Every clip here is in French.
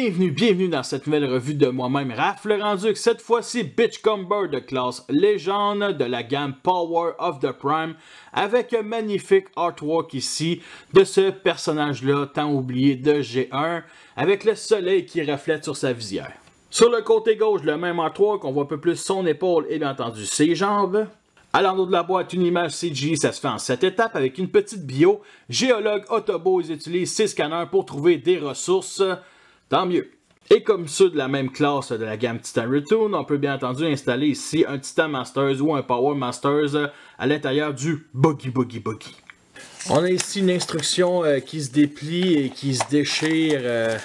Bienvenue dans cette nouvelle revue de moi-même, Raph le Renduc. Cette fois-ci, Bitchcomber de classe légende de la gamme Power of the Prime, avec un magnifique artwork ici de ce personnage-là tant oublié de G1, avec le soleil qui reflète sur sa visière. Sur le côté gauche, le même artwork, on voit un peu plus son épaule et bien entendu ses jambes. À l'endos de la boîte, une image CGI, ça se fait en 7 étapes avec une petite bio. Géologue Autobo, ils utilisent 6 scanners pour trouver des ressources. Tant mieux. Et comme ceux de la même classe de la gamme Titan Retoon, on peut bien entendu installer ici un Titan Masters ou un Power Masters à l'intérieur du Buggy. On a ici une instruction qui se déplie et qui se déchire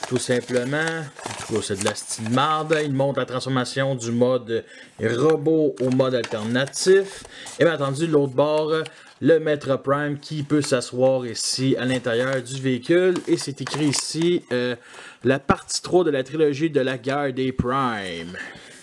tout simplement. En tout cas, c'est de la style marde. Il montre la transformation du mode robot au mode alternatif. Et bien entendu, de l'autre bord, le Maître Prime qui peut s'asseoir ici à l'intérieur du véhicule. Et c'est écrit ici la partie 3 de la trilogie de la guerre des Primes.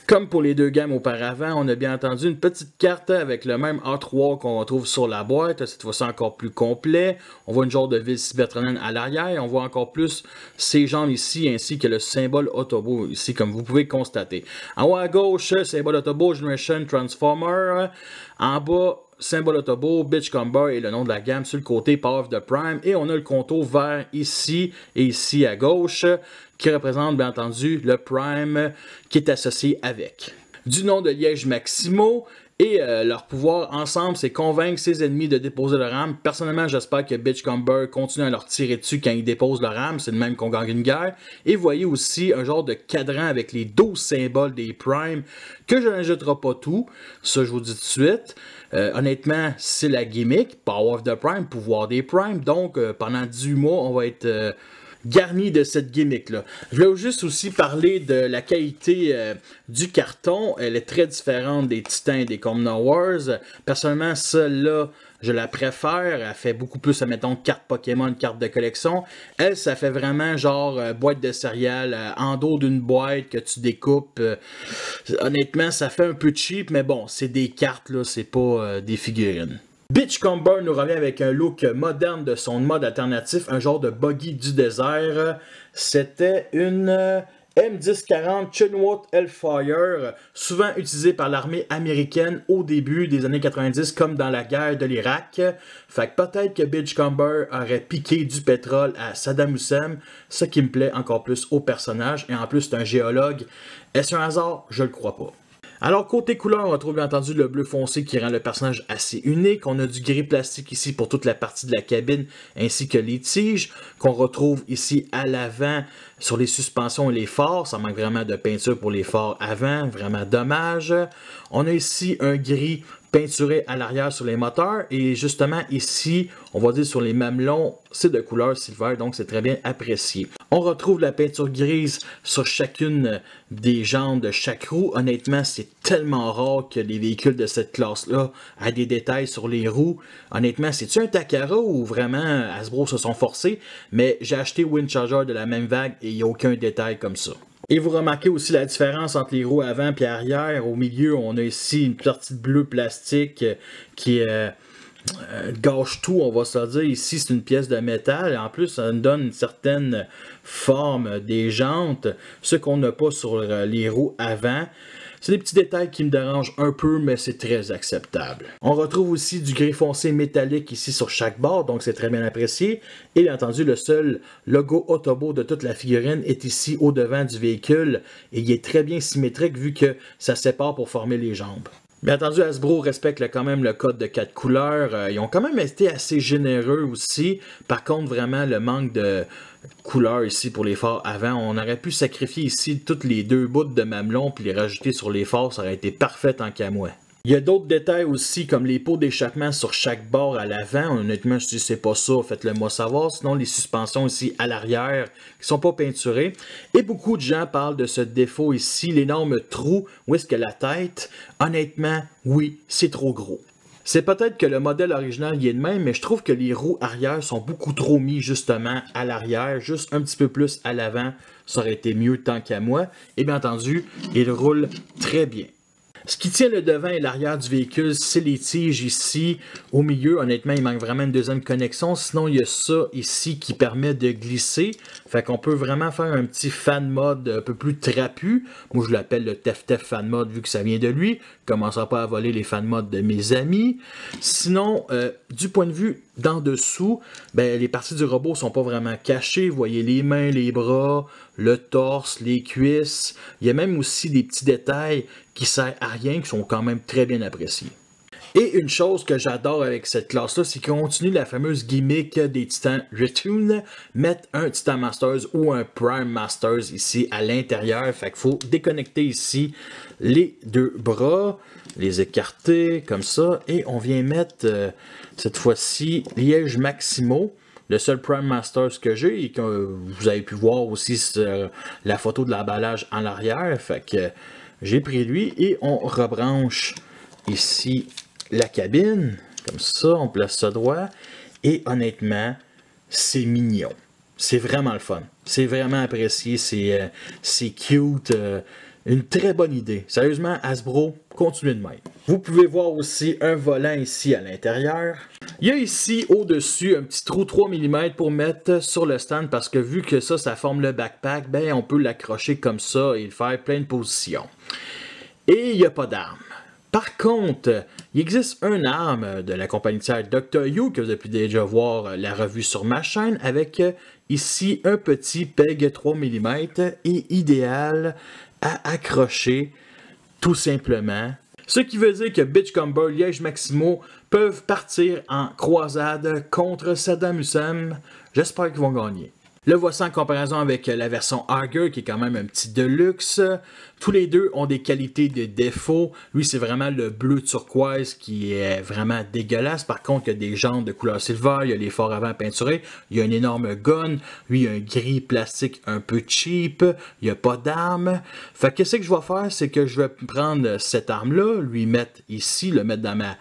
Comme pour les deux gammes auparavant, on a bien entendu une petite carte avec le même A3 qu'on retrouve sur la boîte, cette fois-ci encore plus complet. On voit une genre de ville cybertronienne à l'arrière, on voit encore plus ses jambes ici, ainsi que le symbole Autobo ici, comme vous pouvez constater. En haut à gauche, symbole Autobo Generation Transformer. En bas, symbole Autobo, Bitchcomber et le nom de la gamme sur le côté Power of the Prime. Et on a le contour vert ici et ici à gauche, qui représente bien entendu le Prime qui est associé avec. Du nom de Liège Maximo, et leur pouvoir ensemble, c'est convaincre ses ennemis de déposer leur âme. Personnellement, j'espère que Bitchcomber continue à leur tirer dessus quand ils déposent leur âme. C'est le même qu'on gagne une guerre. Et vous voyez aussi un genre de cadran avec les 12 symboles des Primes, que je n'ajouterai pas tout. Ça, je vous dis tout de suite. Honnêtement, c'est la gimmick. Power of the Prime, pouvoir des Primes. Donc, pendant 18 mois, on va être garni de cette gimmick-là. Je vais juste aussi parler de la qualité du carton. Elle est très différente des Titans et des Commoner Wars. Personnellement, celle-là, je la préfère. Elle fait beaucoup plus, admettons, carte Pokémon, carte de collection. Elle, ça fait vraiment genre boîte de céréales en dos d'une boîte que tu découpes. Honnêtement, ça fait un peu cheap, mais bon, c'est des cartes, là, c'est pas des figurines. Bitchcomber nous revient avec un look moderne de son mode alternatif, un genre de buggy du désert. C'était une M1040 Chinook Hellfire, souvent utilisée par l'armée américaine au début des années 90 comme dans la guerre de l'Irak. Fait que peut-être que Bitchcomber aurait piqué du pétrole à Saddam Hussein, ce qui me plaît encore plus au personnage. Et en plus, c'est un géologue. Est-ce un hasard? Je le crois pas. Alors, côté couleur, on retrouve bien entendu le bleu foncé qui rend le personnage assez unique. On a du gris plastique ici pour toute la partie de la cabine, ainsi que les tiges, qu'on retrouve ici à l'avant sur les suspensions et les phares. Ça manque vraiment de peinture pour les phares avant, vraiment dommage. On a ici un gris peinturé à l'arrière sur les moteurs, et justement ici, on va dire sur les mamelons, c'est de couleur silver, donc c'est très bien apprécié. On retrouve la peinture grise sur chacune des jambes de chaque roue. Honnêtement, c'est tellement rare que les véhicules de cette classe-là aient des détails sur les roues. Honnêtement, c'est-tu un Takara ou vraiment Hasbro se sont forcés? Mais j'ai acheté Windcharger de la même vague et il n'y a aucun détail comme ça. Et vous remarquez aussi la différence entre les roues avant et arrière. Au milieu, on a ici une partie de bleu plastique qui gâche tout, on va se le dire. Ici, c'est une pièce de métal. Et en plus, ça nous donne une certaine forme des jantes, ce qu'on n'a pas sur les roues avant. C'est des petits détails qui me dérangent un peu, mais c'est très acceptable. On retrouve aussi du gris foncé métallique ici sur chaque bord, donc c'est très bien apprécié. Et bien entendu, le seul logo Autobo de toute la figurine est ici au devant du véhicule. Et il est très bien symétrique vu que ça sépare pour former les jambes. Bien entendu, Hasbro respecte quand même le code de 4 couleurs. Ils ont quand même été assez généreux aussi. Par contre, vraiment, le manque de couleurs ici pour les phares avant, on aurait pu sacrifier ici toutes les deux bouts de mamelon puis les rajouter sur les phares, ça aurait été parfait en camouin. Il y a d'autres détails aussi, comme les pots d'échappement sur chaque bord à l'avant. Honnêtement, si c'est pas ça, faites-le moi savoir. Sinon, les suspensions ici à l'arrière, qui sont pas peinturées. Et beaucoup de gens parlent de ce défaut ici, l'énorme trou. Où est-ce que la tête? Honnêtement, oui, c'est trop gros. C'est peut-être que le modèle original y est de même, mais je trouve que les roues arrière sont beaucoup trop mis justement à l'arrière, juste un petit peu plus à l'avant. Ça aurait été mieux tant qu'à moi. Et bien entendu, il roule très bien. Ce qui tient le devant et l'arrière du véhicule, c'est les tiges ici. Au milieu, honnêtement, il manque vraiment une deuxième connexion. Sinon, il y a ça ici qui permet de glisser. Fait qu'on peut vraiment faire un petit fan mode un peu plus trapu. Moi, je l'appelle le Tef Tef fan mode vu que ça vient de lui. Je commencerai pas à voler les fan modes de mes amis. Sinon, du point de vue d'en dessous, ben, les parties du robot sont pas vraiment cachées. Vous voyez les mains, les bras, le torse, les cuisses. Il y a même aussi des petits détails qui servent à rien, qui sont quand même très bien appréciés. Et une chose que j'adore avec cette classe-là, c'est qu'on continue la fameuse gimmick des Titans Retune, mettre un Titan Masters ou un Prime Masters ici à l'intérieur. Fait qu'il faut déconnecter ici les deux bras, les écarter comme ça, et on vient mettre cette fois-ci Liège Maximo. Le seul Prime Masters que j'ai et que vous avez pu voir aussi sur la photo de l'emballage en arrière. Fait que j'ai pris lui et on rebranche ici la cabine. Comme ça, on place ça droit. Et honnêtement, c'est mignon. C'est vraiment le fun. C'est vraiment apprécié. C'est cute. Une très bonne idée. Sérieusement, Hasbro, continuez de même. Vous pouvez voir aussi un volant ici à l'intérieur. Il y a ici au-dessus un petit trou 3 mm pour mettre sur le stand parce que vu que ça forme le backpack, ben on peut l'accrocher comme ça et le faire plein de positions. Et il n'y a pas d'arme. Par contre, il existe une arme de la compagnie tiers Dr. You que vous avez pu déjà voir la revue sur ma chaîne avec ici un petit PEG 3 mm et idéal à accrocher tout simplement. Ce qui veut dire que Bitchcomber, Liège Maximo peuvent partir en croisade contre Saddam Hussein. J'espère qu'ils vont gagner. Le voici en comparaison avec la version Arger qui est quand même un petit deluxe. Tous les deux ont des qualités de défaut. Lui, c'est vraiment le bleu turquoise qui est vraiment dégueulasse. Par contre, il y a des jantes de couleur silver, il y a les forts avant peinturés, il y a un énorme gun. Lui, il y a un gris plastique un peu cheap. Il n'y a pas d'arme. Fait que qu'est-ce que je vais faire, c'est que je vais prendre cette arme-là, lui mettre ici, le mettre dans ma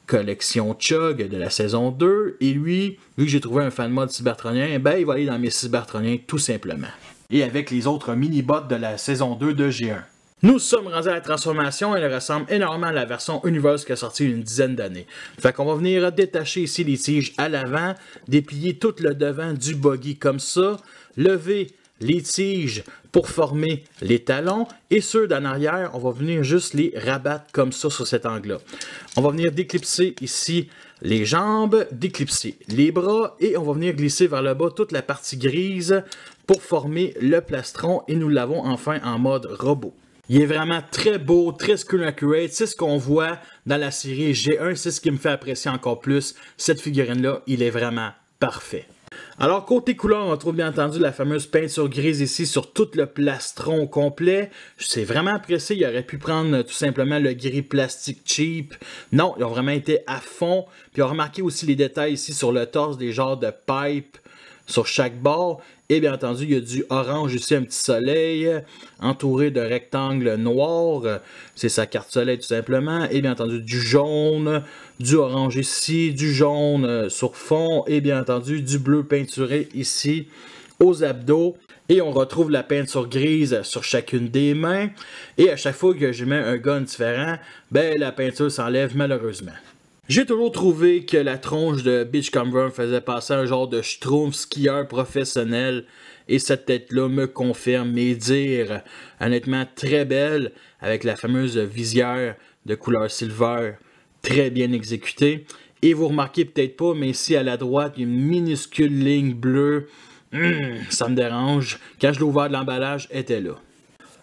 collection Chug de la saison 2, et lui, vu que j'ai trouvé un fan mode cybertronien, ben il va aller dans mes cybertroniens tout simplement. Et avec les autres mini-bots de la saison 2 de G1. Nous sommes rendus à la transformation, elle ressemble énormément à la version Universe qui a sorti une dizaine d'années. Fait qu'on va venir détacher ici les tiges à l'avant, déplier tout le devant du buggy comme ça, lever les tiges pour former les talons et ceux d'en arrière, on va venir juste les rabattre comme ça sur cet angle-là. On va venir déclipser ici les jambes, déclipser les bras et on va venir glisser vers le bas toute la partie grise pour former le plastron et nous l'avons enfin en mode robot. Il est vraiment très beau, très screen accurate, c'est ce qu'on voit dans la série G1, c'est ce qui me fait apprécier encore plus cette figurine-là, il est vraiment parfait. Alors côté couleur, on trouve bien entendu la fameuse peinture grise ici sur tout le plastron complet. C'est vraiment apprécié, il aurait pu prendre tout simplement le gris plastique cheap. Non, ils ont vraiment été à fond. Puis on a remarqué aussi les détails ici sur le torse, des genres de pipe sur chaque bord. Et bien entendu, il y a du orange ici, un petit soleil, entouré de rectangles noirs. C'est sa carte soleil tout simplement. Et bien entendu, du jaune, du orange ici, du jaune sur fond. Et bien entendu, du bleu peinturé ici aux abdos. Et on retrouve la peinture grise sur chacune des mains. Et à chaque fois que je mets un gun différent, ben la peinture s'enlève malheureusement. J'ai toujours trouvé que la tronche de Bitchcomber faisait passer un genre de schtroumpf skieur professionnel et cette tête-là me confirme mes dires. Honnêtement très belle avec la fameuse visière de couleur silver très bien exécutée. Et vous remarquez peut-être pas, mais ici à la droite, il y a une minuscule ligne bleue. Ça me dérange. Quand je l'ai ouvert de l'emballage, elle était là.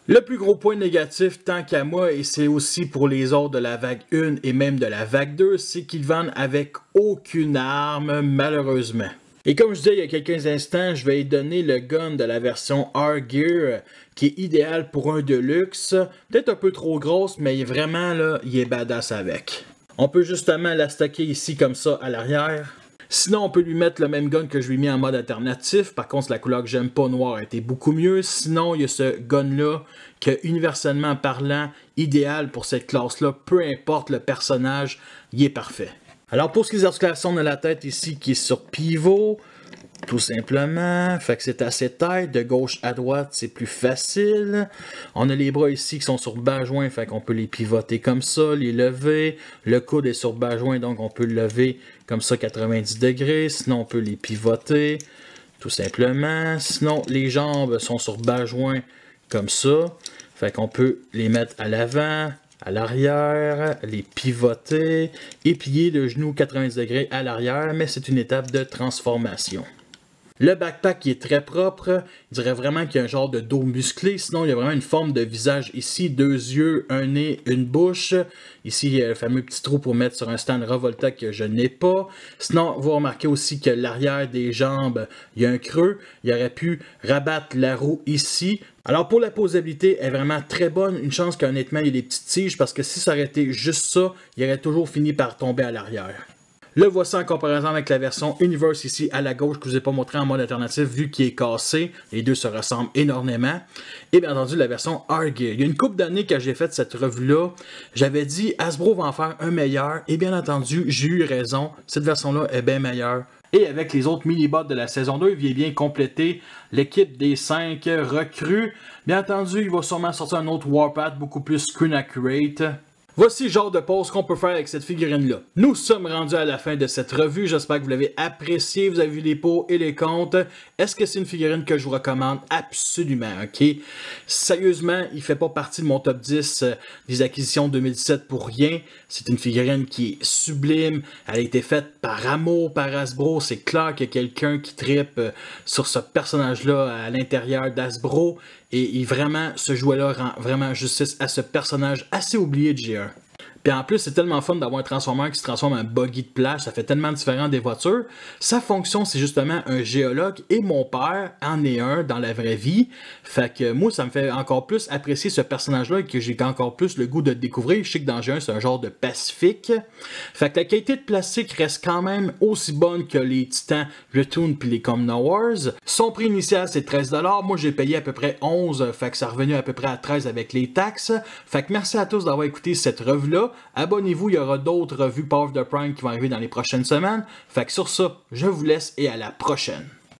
Le plus gros point négatif, tant qu'à moi, et c'est aussi pour les autres de la vague 1 et même de la vague 2, c'est qu'ils vendent avec aucune arme, malheureusement. Et comme je disais il y a quelques instants, je vais y donner le gun de la version R-Gear, qui est idéal pour un Deluxe. Peut-être un peu trop grosse, mais vraiment, là, il est badass avec. On peut justement la stocker ici comme ça à l'arrière. Sinon, on peut lui mettre le même gun que je lui ai mis en mode alternatif. Par contre, la couleur que j'aime pas, noire, a été beaucoup mieux. Sinon, il y a ce gun-là que, universellement parlant, idéal pour cette classe-là. Peu importe le personnage, il est parfait. Alors, pour ce qui est des articulations de la tête ici, qui est sur pivot, Tout simplement, fait que c'est assez tight, de gauche à droite c'est plus facile. On a les bras ici qui sont sur bas joint, fait qu'on peut les pivoter comme ça, les lever. Le coude est sur bas joint, donc on peut le lever comme ça 90 degrés, sinon on peut les pivoter, tout simplement. Sinon les jambes sont sur bas joint comme ça, fait qu'on peut les mettre à l'avant, à l'arrière, les pivoter et plier le genou 90 degrés à l'arrière, mais c'est une étape de transformation. Le backpack qui est très propre, je dirais vraiment qu'il y a un genre de dos musclé, sinon il y a vraiment une forme de visage ici, 2 yeux, un nez, une bouche. Ici, il y a le fameux petit trou pour mettre sur un stand Revolta que je n'ai pas. Sinon, vous remarquez aussi que l'arrière des jambes, il y a un creux. Il aurait pu rabattre la roue ici. Alors pour la posabilité, elle est vraiment très bonne. Une chance qu'honnêtement, il y a des petites tiges parce que si ça aurait été juste ça, il aurait toujours fini par tomber à l'arrière. Le voici en comparaison avec la version Universe ici à la gauche que je ne vous ai pas montré en mode alternatif vu qu'il est cassé. Les deux se ressemblent énormément. Et bien entendu la version Argyle. Il y a une couple d'années que j'ai fait cette revue-là. J'avais dit Hasbro va en faire un meilleur. Et bien entendu, j'ai eu raison. Cette version-là est bien meilleure. Et avec les autres mini-bots de la saison 2, il vient bien compléter l'équipe des 5 recrues. Bien entendu, il va sûrement sortir un autre Warpath beaucoup plus screen accurate. Voici le genre de pause qu'on peut faire avec cette figurine-là. Nous sommes rendus à la fin de cette revue. J'espère que vous l'avez apprécié. Vous avez vu les pots et les comptes. Est-ce que c'est une figurine que je vous recommande? Absolument, ok? Sérieusement, il ne fait pas partie de mon top 10 des acquisitions 2017 pour rien. C'est une figurine qui est sublime. Elle a été faite par amour, par Hasbro. C'est clair qu'il y a quelqu'un qui trippe sur ce personnage-là à l'intérieur d'Hasbro. Et vraiment, ce jouet-là rend vraiment justice à ce personnage assez oublié de G1. Puis en plus, c'est tellement fun d'avoir un Transformer qui se transforme en buggy de plage. Ça fait tellement différent des voitures. Sa fonction, c'est justement un géologue. Et mon père en est un dans la vraie vie. Fait que moi, ça me fait encore plus apprécier ce personnage-là et que j'ai encore plus le goût de le découvrir. Je sais que dans G1, c'est un genre de Pacifique. Fait que la qualité de plastique reste quand même aussi bonne que les Titans, Return puis les Commoner Wars. Son prix initial, c'est 13 $. Moi, j'ai payé à peu près 11. Fait que ça a revenu à peu près à 13 avec les taxes. Fait que merci à tous d'avoir écouté cette revue-là. Abonnez-vous, il y aura d'autres revues Power of the Prime qui vont arriver dans les prochaines semaines. Fait que sur ça, je vous laisse et à la prochaine.